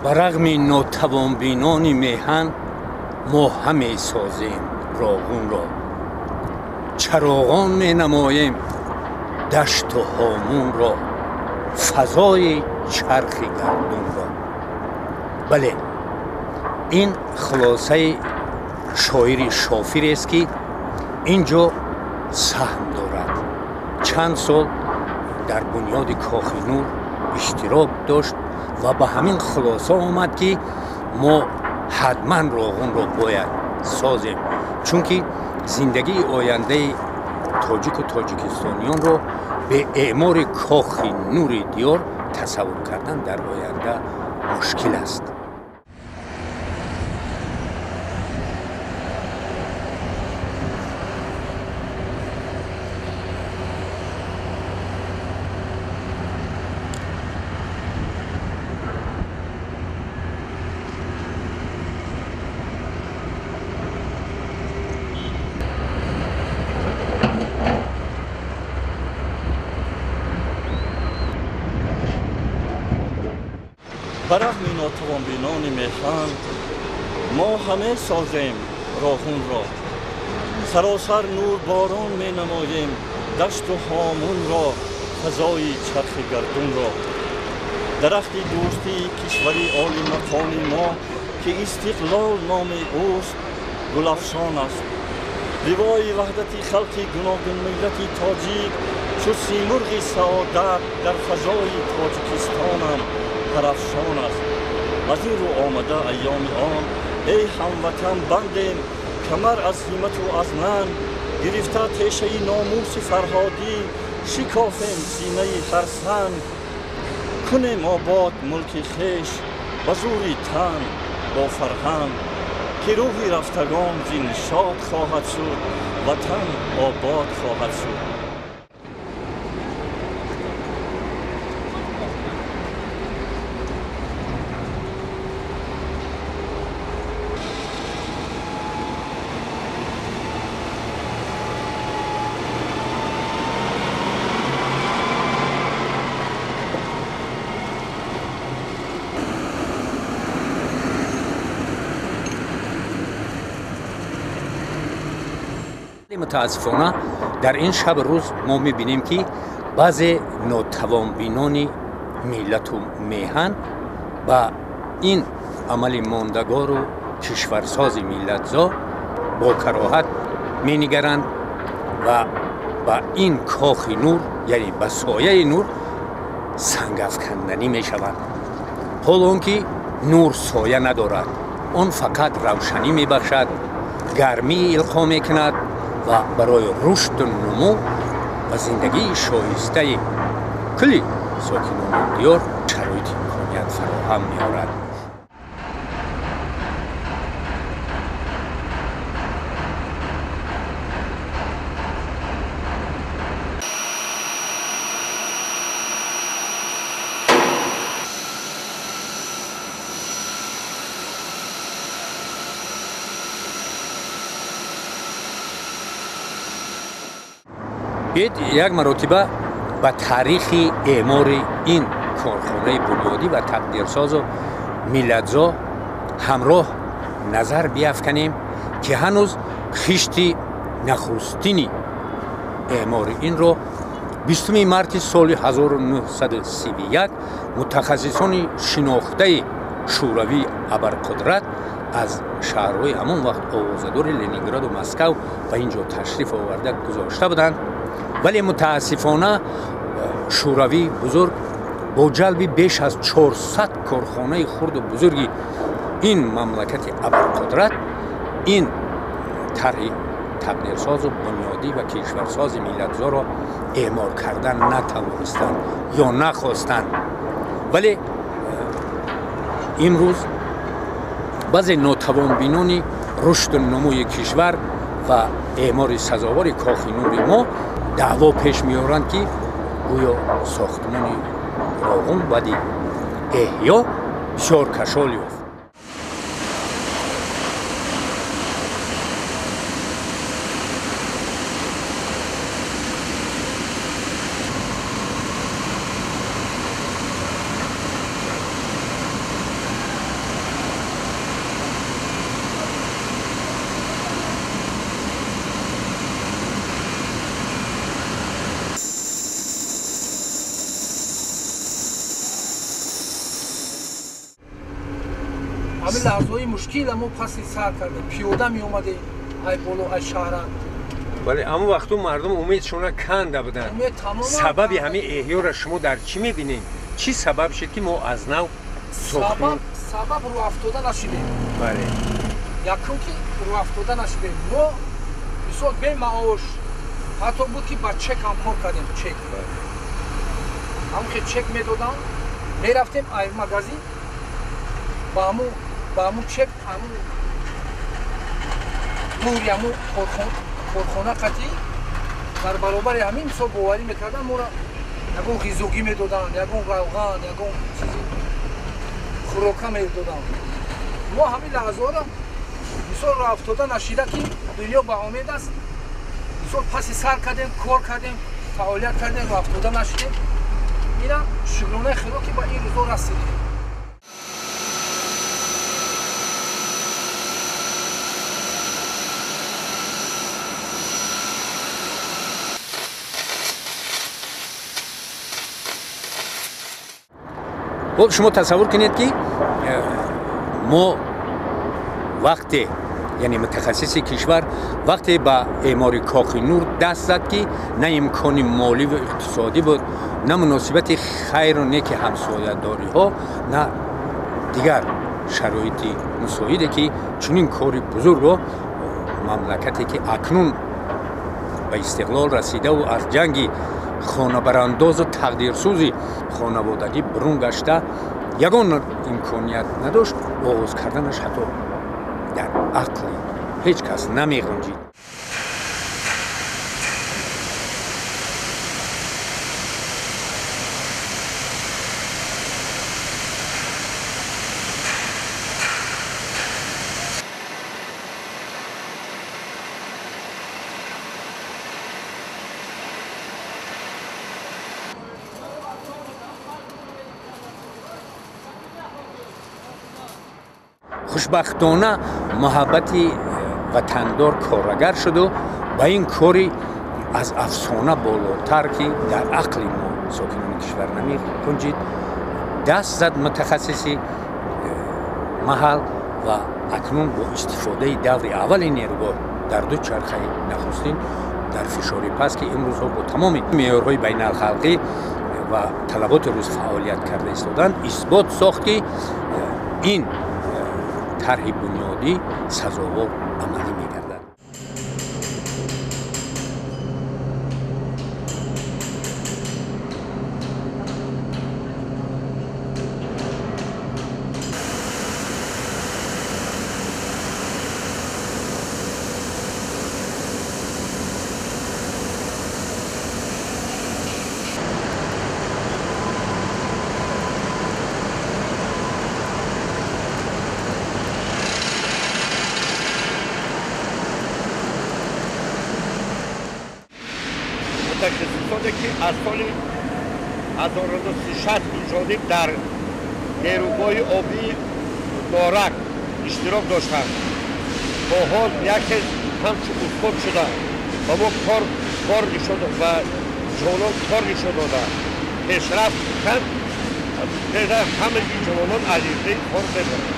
ба рағми нотавонбинони меҳан мо ҳаме созем роғунро, чароғон менамоем дашту ҳомунро, фазои чархи гардунро. бале, ин хулосаи шоири шофирест ки инҷо саҳм дорад. чанд сол дар бунёди Кохи Нур иштирок дошт ва ба ҳамин хулоса омад ки мо ҳатман роғунро бояд созем, чунки зиндагии ояндаи тоҷику тоҷикистонiyonро бе эъмори Кохи Нури диёр тасаввур кардан дар оянда мушкил аст. ба рағми нотавонбинони меҳан мо ҳаме созем роғунро, саросар нур борон менамоем дашту ҳомунро, фазои чархи гардунро. дарахти дӯстии кишвари олимақони мо ки истиқлол номи ӯст гулафшон аст. ливои ваҳдати халқи гуногун миллати тоҷик чу симурғи саодат дар фазои тоҷикистонам тарафшон аст. аз ин рӯ омада айёми он эй ҳамватан бандем камар аз ҳимату аз нан, гирифта тешаи номуси фарҳодӣ шикофем синаи харсанг. кунем обод мулки хеш ба зури тан бо фарҳанг, ки рӯҳи рафтагон зин шод хоҳад шуд, ватан обод хоҳад шуд. мутаассифона дар ин шаб рӯз мо мебинем ки баъзе нотавонбинони миллату меҳан ба ин амали мондагору кишварсози миллатзо бо кароҳат менигаранд ва ба ин Кохи Нур, яъне ба сояи нур сангафканданӣ мешаванд. ҳоло он ки нур соя надорад, он фақат равшанӣ мебахшад, гармӣ илқо мекунад ва барои рушду нумӯ ва зиндагии шоистаи кулли сокинони диёр шароити имконият фароҳам меорад. بیاید یک مرتبه به تاریخ اعمار این کارخانه بنیادی و تقدیرساز و ملت‌زا همراه نظر بیافکنیم که هنوز خشت نخستین اعمار این رو 20 مارس سال 1931 متخصصان شناخته شوروی ابرقدرت از شهرهای همون وقت آوازه‌دار لنینگراد و مسکو و اینجا تشریف آورده گذاشته بودند. ولی متاسفانه شوروی بزرگ با جلب بیش از 400 کارخانه خرد و بزرگی این مملکت ابرقدرت این طرح تقدیرساز و بنیادی و کشورساز ملت‌زا را اعمار کردن نتوانستند یا نخواستند. ولی امروز بعضی ناتوانبینان رشد و نموی کشور و اعمار سزاوار کاخ نور ما دعوا پیش میارند که گویا ساختمان راغون بعد احیا بسیار کشال یافت. همه لحظه‌های مشکل ما پس سر کردیم پیاده می اومدیم ای بولو ای شهر ولی اما وقتی مردم امیدشون کنده بودن سبب همین احیا را شما در چی میبینید؟ چی سبب شد که ما از نو ساختیم؟ سبب رو افتاده نشدیم بله یکم که رو افتاده نشدیم ما بسیار به معاش حتی بود که با چک هم کار کردیم چک همون که چک میدادن میرفتیم ای مغازی با همون چک همون دوری همون کارخانه قطعی در برابر همین مثال باوری میکردن ما را یکون غیزوگی میدادن یکون روغن یکون چیزی خوراکه میدادن ما همین لحظه را مثال را افتاده نشیده که دنیا به امید است مثال پس سر کردیم کار کردیم فعالیت کردیم را افتاده نشیدیم اینا شکرانه خدا که با این روزا رسیدیم خب شما تصور کنید که ما وقتی یعنی متخصص کشور وقتی با اعمار کاخ نور دست زد که نه امکان مالی و اقتصادی بود نه مناسبت خیر و نیک همسایه‌داری ها نه دیگر شرایط مساعده که چنین کاری بزرگ و مملکتی که اکنون به استقلال رسیده و از جنگ خانه برانداز و تقدیرسوزی خانوادگی برون گشته یگان امکانیت نداشت آغاز کردنش حتی در عقل هیچ کس نمی‌گنجید. خوشبختانه محبتی وطندار کارگر شد و با این کاری از افسانه بالاتر که در عقل ما ساکنان کشور نمی گنجید دست زد متخصصی محل و اکنون با استفاده دور اول نیروگاه در دو چرخه نخستین در فشاری پس که امروز با تمام معیارهای بین الخلقی و طلبات روز فعالیت کرده ایستادن اثبات ساخت که این طرح بنیادی سزاوار عملی می‌گردد. متخصصانی که از سال 1360 ایجادی در نیروگاه آبی دارک اشتراک داشتند با حال یکی همچون استاد شده و ما کار نشد و جوانان کار نشد داده پیشرفت کند پیدا همه این جوانان علیزه کار ببرند.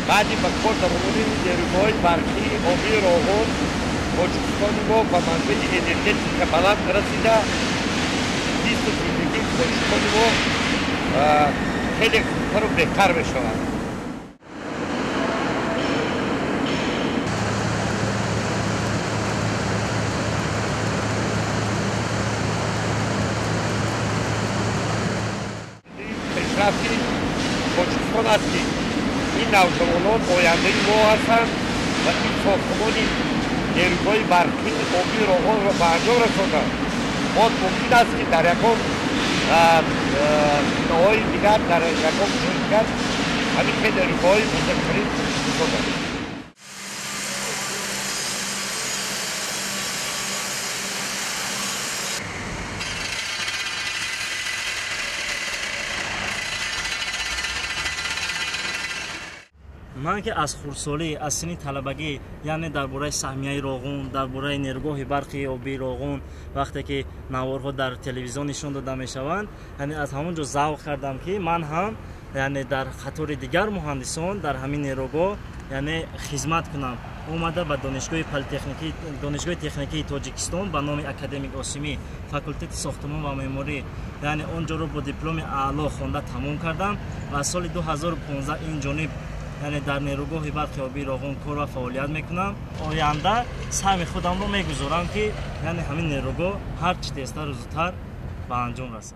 بعدی به کار در مورد نیروگاه برقی آبی راهان بلوچستان ما به منبع انرژتیک بلند رسیده زیست و زندگی بلوچستان ما خیلی زودتر و بهتر بشود. پیشرفتی بلوچستان است که این نوجوانان آینده ما هستند و این ساختمان نیروگاه برقی آبی راهان را به انجام رساندند. باز ممکن است که در یکان بناهای دیگر در یکان شرکت همین که نیروگاه بزرگترین شدند. من که از خردسالی از سنی طلبگی یعنی درباره سهمیه روغن درباره نیروگاه برقی آبی روغن وقتی که نوارها در تلویزیون نشون داده میشوند یعنی از همونجا ذوق کردم که من هم یعنی در خطور دیگر مهندسان در همین نیروگاه یعنی خدمت کنم. اومده به دانشگاه تکنیکی تاجیکستان به نام اکادمیک آسیمی فاکولته ساختمان و معماری یعنی اونجا رو با دیپلم اعلا خوانده تمام کردم و از سال 2015 این جانب یعنی در نیروگاه برقی آبی روغن کار و فعالیت میکنم. آینده سهم خودم رو میگذارم که یعنی همین نیروگاه هر چی تیزتر و زودتر به انجام رسد.